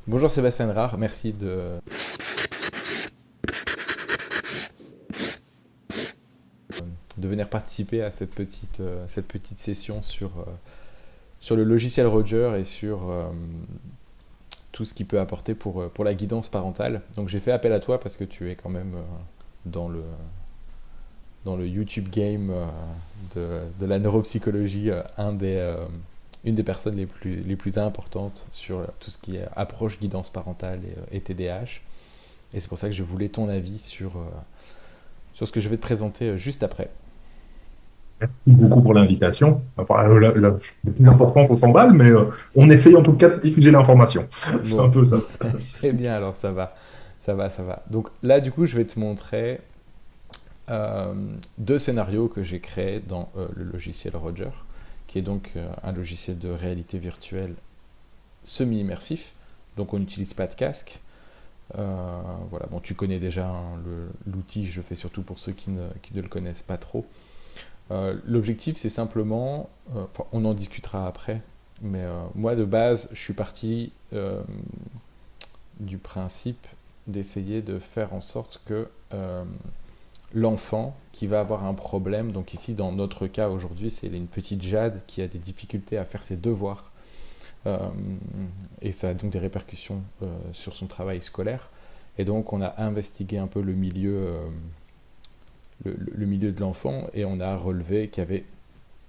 Bonjour Sébastien Rare, merci de venir participer à cette petite session sur le logiciel Roger et sur tout ce qu'il peut apporter pour la guidance parentale. Donc j'ai fait appel à toi parce que tu es quand même dans le, dans le YouTube game de la neuropsychologie, une des personnes les plus importantes sur tout ce qui est approche guidance parentale et TDAH. Et c'est pour ça que je voulais ton avis sur ce que je vais te présenter juste après. Merci beaucoup pour l'invitation. Enfin, le plus important, on s'emballe, mais on essaye en tout cas de diffuser l'information. C'est un Bon, peu ça. c'est bien alors, ça va. Ça va, ça va. Donc là, du coup, je vais te montrer euh, deux scénarios que j'ai créés dans le logiciel Roger, qui est donc un logiciel de réalité virtuelle semi-immersif. Donc on n'utilise pas de casque. Voilà, bon, tu connais déjà hein, l'outil, je le fais surtout pour ceux qui ne le connaissent pas trop. L'objectif, c'est simplement, on en discutera après, mais moi de base, je suis parti du principe d'essayer de faire en sorte que l'enfant qui va avoir un problème, donc ici dans notre cas aujourd'hui, c'est une petite Jade qui a des difficultés à faire ses devoirs, euh, et ça a donc des répercussions sur son travail scolaire. Et donc on a investigué un peu le milieu de l'enfant et on a relevé qu'il y avait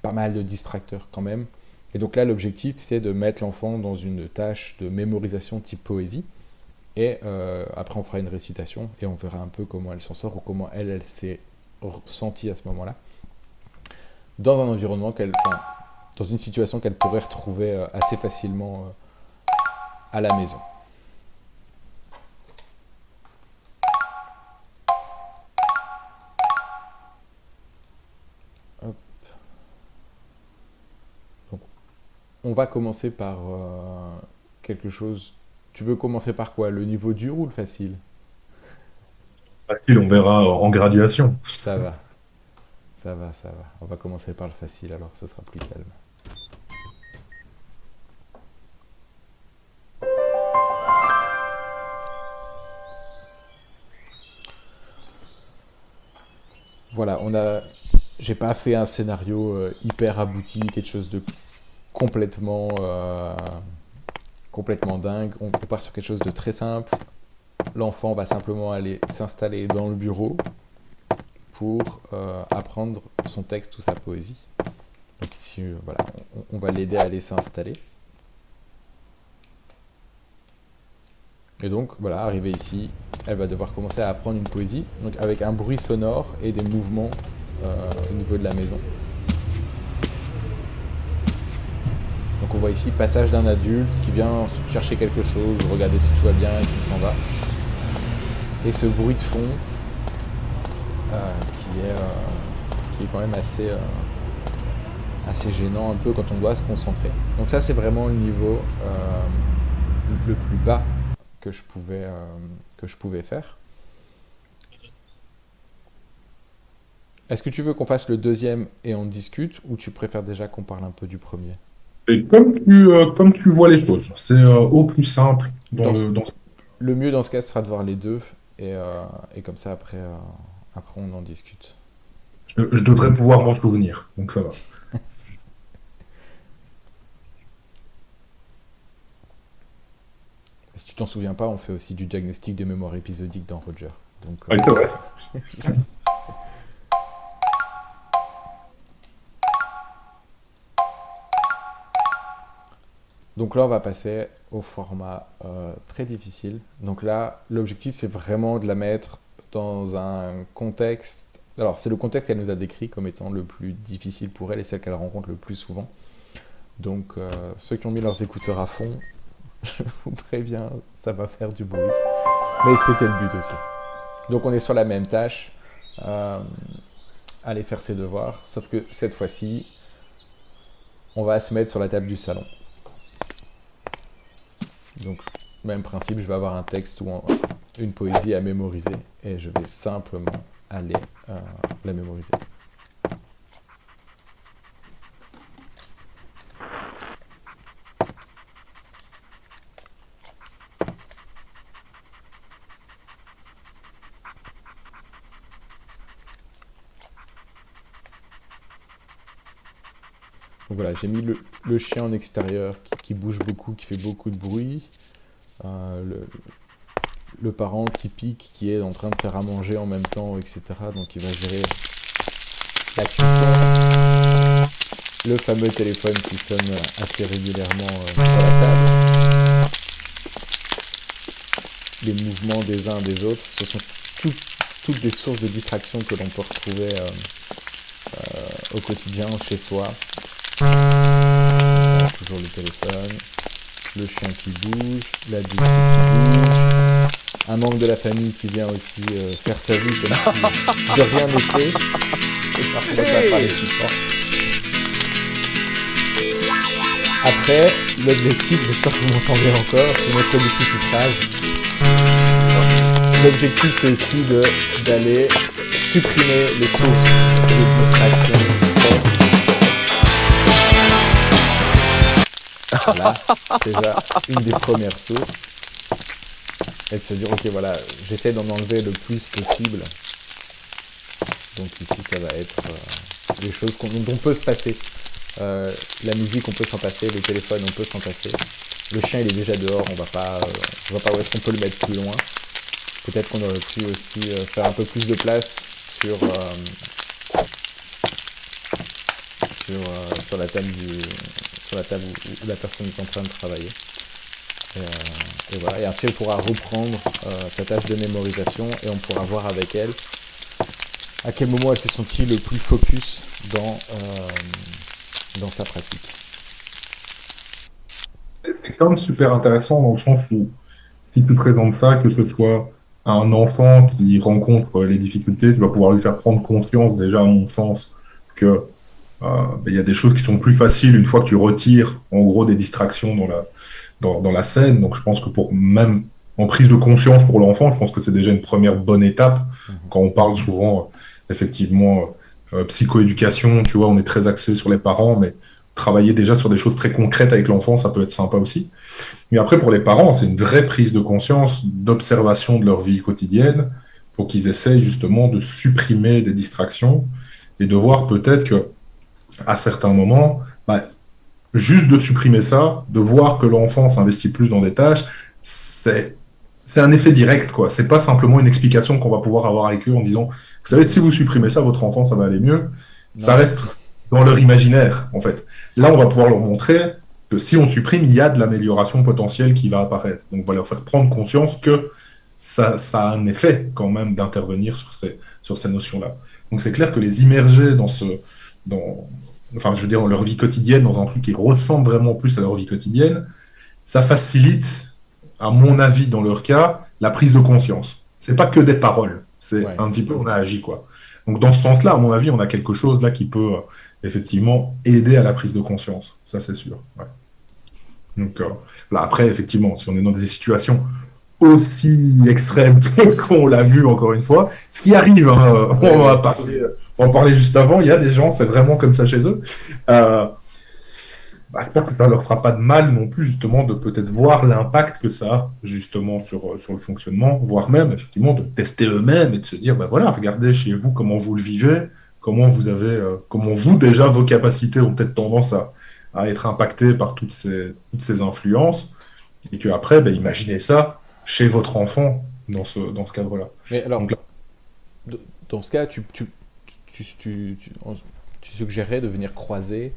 pas mal de distracteurs quand même. Et donc là, l'objectif, c'est de mettre l'enfant dans une tâche de mémorisation type poésie. Et après, on fera une récitation et on verra un peu comment elle s'en sort ou comment elle s'est sentie à ce moment-là. Dans un environnement enfin, dans une situation qu'elle pourrait retrouver assez facilement à la maison. Hop. Donc, on va commencer par quelque chose. Tu veux commencer par quoi? Le niveau dur ou le facile? Facile, on verra en graduation. Ça va, ça va, ça va. On va commencer par le facile alors, ce sera plus calme. Voilà, j'ai pas fait un scénario hyper abouti, quelque chose de complètement, complètement dingue. On part sur quelque chose de très simple. L'enfant va simplement aller s'installer dans le bureau pour apprendre son texte ou sa poésie. Donc ici, voilà, on va l'aider à aller s'installer. Et donc, voilà, arrivée ici, elle va devoir commencer à apprendre une poésie, donc avec un bruit sonore et des mouvements au niveau de la maison. Donc on voit ici passage d'un adulte qui vient chercher quelque chose, regarder si tout va bien et puis s'en va. Et ce bruit de fond euh, qui, est, euh, qui est quand même assez gênant un peu quand on doit se concentrer. Donc ça c'est vraiment le niveau le plus bas que je pouvais faire. Est-ce que tu veux qu'on fasse le deuxième et on discute ou tu préfères déjà qu'on parle un peu du premier? Et comme tu vois les choses, c'est au plus simple dans ce- dans ce... Le mieux dans ce cas ce sera de voir les deux et comme ça après on en discute. Je devrais pouvoir m'en souvenir, donc ça va. Si tu t'en souviens pas, on fait aussi du diagnostic de mémoire épisodique dans Roger. Donc, Oui, c'est vrai. donc là, on va passer au format très difficile. Donc là, l'objectif, c'est vraiment de la mettre dans un contexte. Alors, c'est le contexte qu'elle nous a décrit comme étant le plus difficile pour elle et celle qu'elle rencontre le plus souvent. Donc, ceux qui ont mis leurs écouteurs à fond, je vous préviens, ça va faire du bruit. Mais c'était le but aussi. Donc, on est sur la même tâche, euh, aller faire ses devoirs, sauf que cette fois-ci, on va se mettre sur la table du salon. Donc, même principe, je vais avoir un texte ou une poésie à mémoriser et je vais simplement aller la mémoriser. Donc voilà, j'ai mis le chien en extérieur qui bouge beaucoup, qui fait beaucoup de bruit. Le parent typique qui est en train de faire à manger en même temps, etc. Donc il va gérer la cuisson. Le fameux téléphone qui sonne assez régulièrement sur la table. Les mouvements des uns des autres, ce sont toutes des sources de distraction que l'on peut retrouver au quotidien, chez soi. Toujours le téléphone, le chien qui bouge, l'adulte qui bouge, un membre de la famille qui vient aussi faire sa vie comme si de rien n'était. Et parfois ça va parler tout fort. Après, l'objectif, j'espère que vous m'entendez encore, c'est notre sous-titrage. L'objectif, c'est aussi d'aller supprimer les sources de distraction. Voilà, déjà une des premières sources. Et de se dire, ok, voilà, j'essaie d'en enlever le plus possible. Donc ici, ça va être des choses dont on peut se passer. La musique, on peut s'en passer. Le téléphone, on peut s'en passer. Le chien, il est déjà dehors, on va pas où est-ce qu'on peut le mettre plus loin. Peut-être qu'on aurait pu aussi faire un peu plus de place sur la table où la personne est en train de travailler. Et voilà. Et après, elle pourra reprendre sa tâche de mémorisation et on pourra voir avec elle à quel moment elle s'est sentie le plus focus dans sa pratique. C'est quand même super intéressant dans le sens où, si tu présentes ça, que ce soit à un enfant qui rencontre les difficultés, tu vas pouvoir lui faire prendre conscience, déjà à mon sens, que il y a des choses qui sont plus faciles une fois que tu retires, en gros, des distractions dans la scène. Donc, je pense que même en prise de conscience pour l'enfant, je pense que c'est déjà une première bonne étape. Quand on parle souvent, effectivement, psychoéducation, tu vois, on est très axé sur les parents, mais travailler déjà sur des choses très concrètes avec l'enfant, ça peut être sympa aussi. Mais après, pour les parents, c'est une vraie prise de conscience, d'observation de leur vie quotidienne, pour qu'ils essayent justement de supprimer des distractions et de voir peut-être que à certains moments, juste de supprimer ça, de voir que l'enfant s'investit plus dans des tâches, c'est un effet direct, quoi. C'est pas simplement une explication qu'on va pouvoir avoir avec eux en disant, vous savez, si vous supprimez ça, votre enfant, ça va aller mieux. Non. Ça reste dans leur imaginaire, en fait. Là, on va pouvoir leur montrer que si on supprime, il y a de l'amélioration potentielle qui va apparaître. Donc, on va leur faire prendre conscience que ça a un effet, quand même, d'intervenir sur ces notions-là. Donc, c'est clair que les immerger dans leur vie quotidienne, dans un truc qui ressemble vraiment plus à leur vie quotidienne, ça facilite, à mon avis, dans leur cas, la prise de conscience. C'est pas que des paroles, c'est un petit peu, on a agi, quoi. Donc, dans ce sens-là, à mon avis, on a quelque chose là qui peut effectivement aider à la prise de conscience. Ça, c'est sûr. Ouais. Donc, là, après, effectivement, si on est dans des situations aussi extrêmes qu'on l'a vu encore une fois, ce qui arrive, hein, on va en parler juste avant, il y a des gens, c'est vraiment comme ça chez eux. J'espère que ça ne leur fera pas de mal non plus, justement, de peut-être voir l'impact que ça a, justement, sur le fonctionnement, voire même, effectivement, de tester eux-mêmes et de se dire, voilà, regardez chez vous comment vous le vivez, comment vous, déjà, vos capacités ont peut-être tendance à être impactées par toutes ces influences, et qu'après, imaginez ça chez votre enfant dans ce cadre-là. Mais alors, donc, dans ce cas, tu suggérerais de venir croiser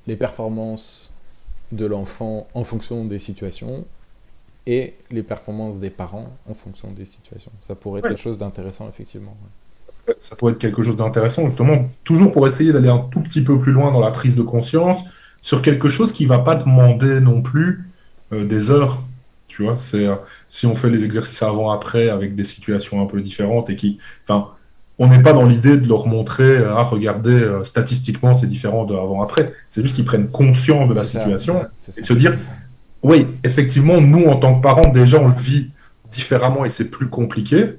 les performances de l'enfant en fonction des situations et les performances des parents en fonction des situations. Ça pourrait être quelque chose d'intéressant, effectivement. Ouais. Ça pourrait être quelque chose d'intéressant, justement, toujours pour essayer d'aller un tout petit peu plus loin dans la prise de conscience sur quelque chose qui ne va pas demander non plus des heures. Tu vois, si on fait les exercices avant-après avec des situations un peu différentes et on n'est pas dans l'idée de leur montrer, regardez, statistiquement, c'est différent de avant-après. C'est juste qu'ils prennent conscience de la situation et se dire, oui, effectivement, nous, en tant que parents, déjà, on le vit différemment et c'est plus compliqué.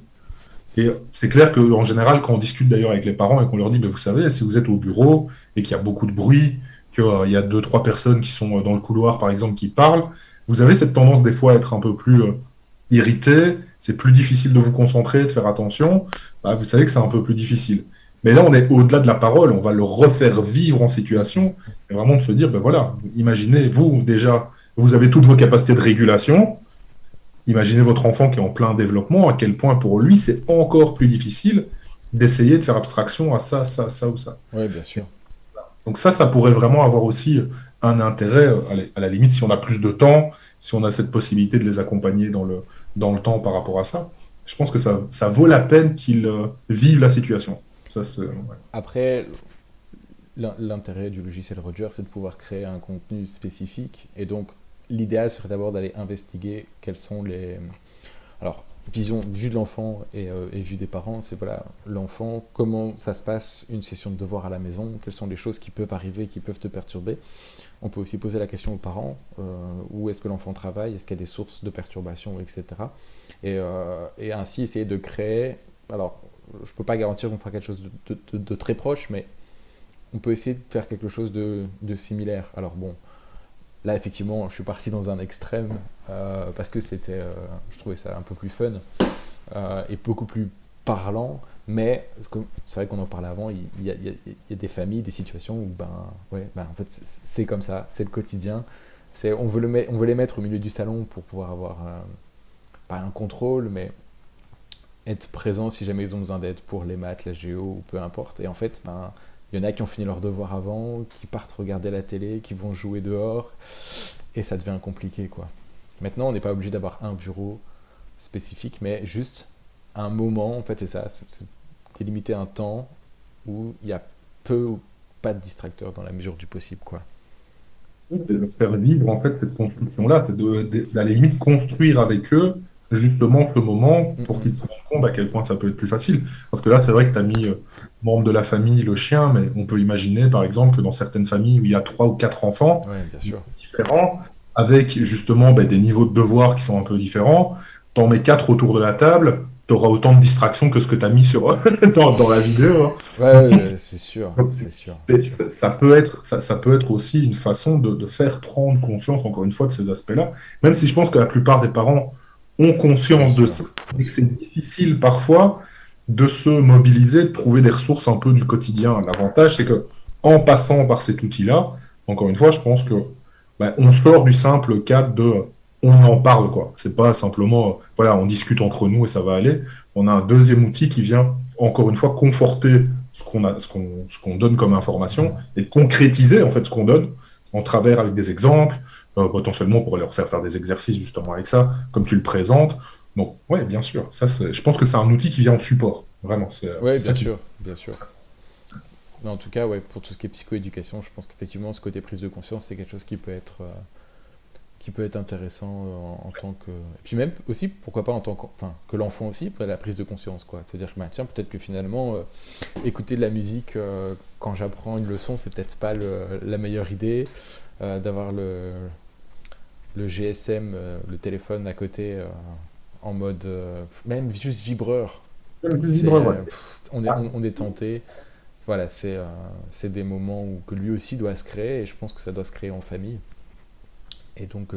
Et c'est clair qu'en général, quand on discute d'ailleurs avec les parents et qu'on leur dit, vous savez, si vous êtes au bureau et qu'il y a beaucoup de bruit, qu'il y a 2-3 personnes qui sont dans le couloir, par exemple, qui parlent, vous avez cette tendance des fois à être un peu plus irrité, c'est plus difficile de vous concentrer, de faire attention, vous savez que c'est un peu plus difficile. Mais là, on est au-delà de la parole, on va le refaire vivre en situation, et vraiment de se dire, ben voilà, imaginez, vous, déjà, vous avez toutes vos capacités de régulation, imaginez votre enfant qui est en plein développement, à quel point pour lui, c'est encore plus difficile d'essayer de faire abstraction à ça, ça, ça ou ça. Oui, bien sûr. Donc ça pourrait vraiment avoir aussi un intérêt, à la limite, si on a plus de temps, si on a cette possibilité de les accompagner dans le temps par rapport à ça. Je pense que ça vaut la peine qu'ils vivent la situation. Ça, c'est, ouais. Après, l'intérêt du logiciel Roger, c'est de pouvoir créer un contenu spécifique. Et donc, l'idéal serait d'abord d'aller investiguer quels sont les... Alors, vue de l'enfant et vue des parents, c'est voilà, l'enfant, comment ça se passe une session de devoir à la maison, quelles sont les choses qui peuvent arriver, qui peuvent te perturber. On peut aussi poser la question aux parents, où est-ce que l'enfant travaille, est-ce qu'il y a des sources de perturbation, etc. Et ainsi essayer de créer... Alors, je ne peux pas garantir qu'on fera quelque chose de très proche, mais on peut essayer de faire quelque chose de similaire. Alors bon, là effectivement, je suis parti dans un extrême parce que je trouvais ça un peu plus fun et beaucoup plus parlant. Mais c'est vrai qu'on en parlait avant, il y a des familles, des situations où en fait c'est comme ça, c'est le quotidien. On veut les mettre au milieu du salon pour pouvoir avoir pas un contrôle, mais être présent si jamais ils ont besoin d'aide pour les maths, la géo ou peu importe. Et en fait, il y en a qui ont fini leurs devoirs avant, qui partent regarder la télé, qui vont jouer dehors, et ça devient compliqué, quoi. Maintenant, on n'est pas obligé d'avoir un bureau spécifique, mais juste un moment, en fait, c'est ça, c'est limiter un temps où il y a peu ou pas de distracteurs dans la mesure du possible, quoi. C'est de faire vivre en fait cette construction-là, c'est à la limite construire avec eux justement ce moment pour qu'ils se rendent compte à quel point ça peut être plus facile. Parce que là, c'est vrai que tu as mis membre de la famille, le chien, mais on peut imaginer par exemple que dans certaines familles où il y a 3 ou 4 enfants Ouais, bien sûr. différents, avec justement des niveaux de devoirs qui sont un peu différents, t'en mets 4 autour de la table, tu auras autant de distractions que ce que tu as mis dans la vidéo, hein. Ouais, c'est sûr, c'est sûr. Ça peut être aussi une façon de faire prendre conscience, encore une fois, de ces aspects-là. Même si je pense que la plupart des parents ont Bien conscience de sûr, ça, bien et que sûr. c'est difficile parfois de se mobiliser, de trouver des ressources un peu du quotidien. L'avantage, c'est que en passant par cet outil-là, encore une fois, je pense que on sort du simple cadre de on en parle, quoi. C'est pas simplement, voilà, on discute entre nous et ça va aller. On a un deuxième outil qui vient, encore une fois, conforter ce qu'on donne C'est comme ça. information et de concrétiser en fait ce qu'on donne en travers avec des exemples, potentiellement pour leur faire des exercices justement avec ça, comme tu le présentes. Donc, ouais, bien sûr, je pense que c'est un outil qui vient en support. Vraiment, Ouais, c'est bien ça qui sûr, bien sûr. Mais en tout cas, ouais, pour tout ce qui est psychoéducation, je pense qu'effectivement, ce côté prise de conscience, c'est quelque chose qui peut être intéressant en tant que... Et puis même aussi, pourquoi pas en tant que... Enfin, que l'enfant aussi prenne la prise de conscience, quoi. C'est-à-dire que, tiens, peut-être que finalement, écouter de la musique quand j'apprends une leçon, c'est peut-être pas la meilleure idée. D'avoir le GSM, le téléphone à côté, en mode... même juste vibreur. libre, ouais. On est tenté. Voilà, c'est des moments que lui aussi doit se créer, et je pense que ça doit se créer en famille. Et donc,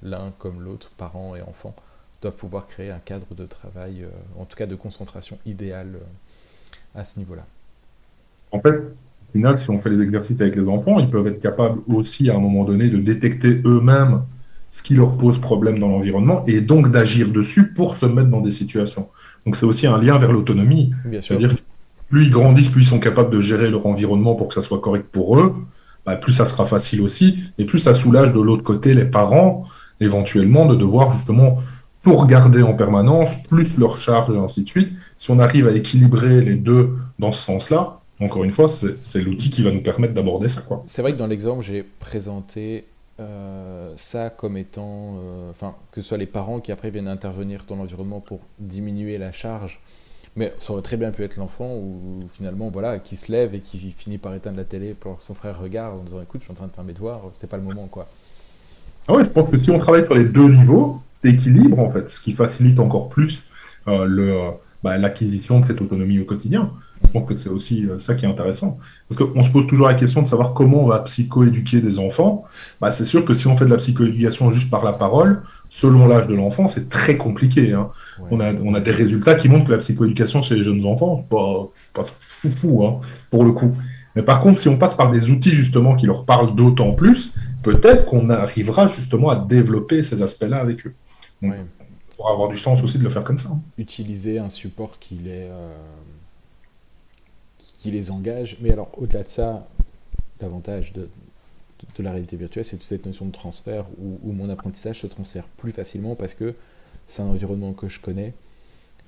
l'un comme l'autre, parents et enfants, doivent pouvoir créer un cadre de travail, en tout cas de concentration idéale à ce niveau-là. En fait, au final, si on fait les exercices avec les enfants, ils peuvent être capables aussi, à un moment donné, de détecter eux-mêmes ce qui leur pose problème dans l'environnement et donc d'agir dessus pour se mettre dans des situations. Donc, c'est aussi un lien vers l'autonomie. Bien sûr, C'est-à-dire que plus ils grandissent, plus ils sont capables de gérer leur environnement pour que ça soit correct pour eux, plus ça sera facile aussi, et plus ça soulage de l'autre côté les parents, éventuellement, de devoir justement tout regarder en permanence, plus leur charge et ainsi de suite. Si on arrive à équilibrer les deux dans ce sens-là, encore une fois, c'est l'outil qui va nous permettre d'aborder ça, quoi. c'est vrai que dans l'exemple, j'ai présenté ça comme étant, enfin, que ce soit les parents qui après viennent intervenir dans l'environnement pour diminuer la charge, mais ça aurait très bien pu être l'enfant ou finalement, voilà, qui se lève et qui finit par éteindre la télé pour que son frère regarde en disant, écoute, je suis en train de faire mes devoirs, c'est pas le moment, quoi. Ah ouais, je pense que si on travaille sur les deux niveaux, c'est équilibre, en fait, ce qui facilite encore plus l'acquisition de cette autonomie au quotidien. Je pense que c'est aussi ça qui est intéressant. Parce qu'on se pose toujours la question de savoir comment on va psychoéduquer des enfants. Bah, c'est sûr que si on fait de la psychoéducation juste par la parole, selon l'âge de l'enfant, c'est très compliqué, hein. Ouais. On a des résultats qui montrent que la psychoéducation chez les jeunes enfants, pas fou, hein, pour le coup. Mais par contre, si on passe par des outils justement qui leur parlent d'autant plus, peut-être qu'on arrivera justement à développer ces aspects-là avec eux. Donc, Ouais. pour avoir du sens aussi de le faire comme ça, hein. Utiliser un support qui les engage. Mais alors, au-delà de ça, l'avantage de la réalité virtuelle, c'est cette notion de transfert où mon apprentissage se transfère plus facilement parce que c'est un environnement que je connais,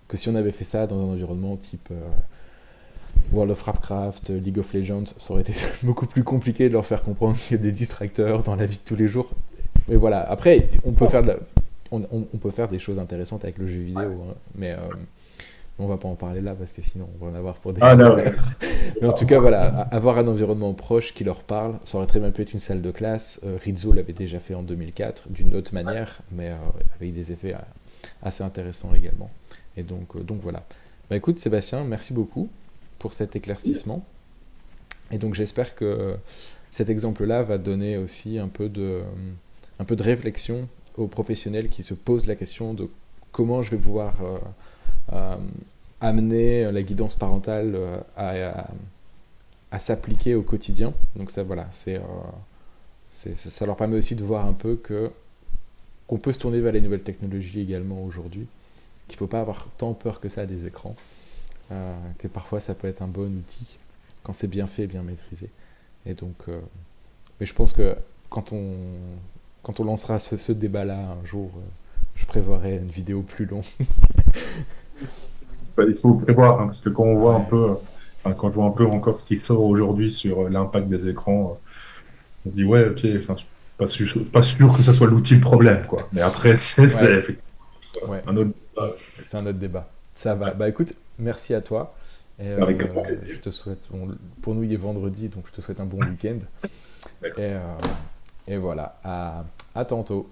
que si on avait fait ça dans un environnement type World of Warcraft, League of Legends, ça aurait été beaucoup plus compliqué de leur faire comprendre qu'il y a des distracteurs dans la vie de tous les jours. Mais voilà, après, on peut faire, on peut faire des choses intéressantes avec le jeu vidéo, hein, mais on va pas en parler là parce que sinon on va en avoir pour des Ah, non, heures. Mais en tout cas, voilà, avoir un environnement proche qui leur parle, ça aurait très bien pu être une salle de classe. Rizzo l'avait déjà fait en 2004 d'une autre manière, mais avec des effets assez intéressants également. Et donc voilà. Bah écoute Sébastien, merci beaucoup pour cet éclaircissement. Et donc j'espère que cet exemple-là va donner aussi un peu de réflexion aux professionnels qui se posent la question de comment je vais pouvoir euh, amener la guidance parentale à s'appliquer au quotidien. Donc ça, voilà, ça leur permet aussi de voir un peu qu'on peut se tourner vers les nouvelles technologies également aujourd'hui, qu'il ne faut pas avoir tant peur que ça des écrans, que parfois ça peut être un bon outil quand c'est bien fait et bien maîtrisé. Et donc, mais je pense que quand on lancera ce débat-là un jour, je prévoirai une vidéo plus longue. Bah, il faut prévoir, hein, parce que quand on voit un Ouais, peu, enfin, quand je vois un peu encore ce qui sort aujourd'hui sur l'impact des écrans, on se dit, ouais, ok, enfin, je suis pas sûr que ce soit l'outil le problème, quoi. Mais après, c'est ouais, effectivement ouais, un autre débat. c'est un autre débat. Ça va. Ouais, Bah écoute, merci à toi. Et avec grand plaisir. je te souhaite, pour nous il est vendredi, donc je te souhaite un bon week-end. D'accord. Et, euh, et voilà, à tantôt.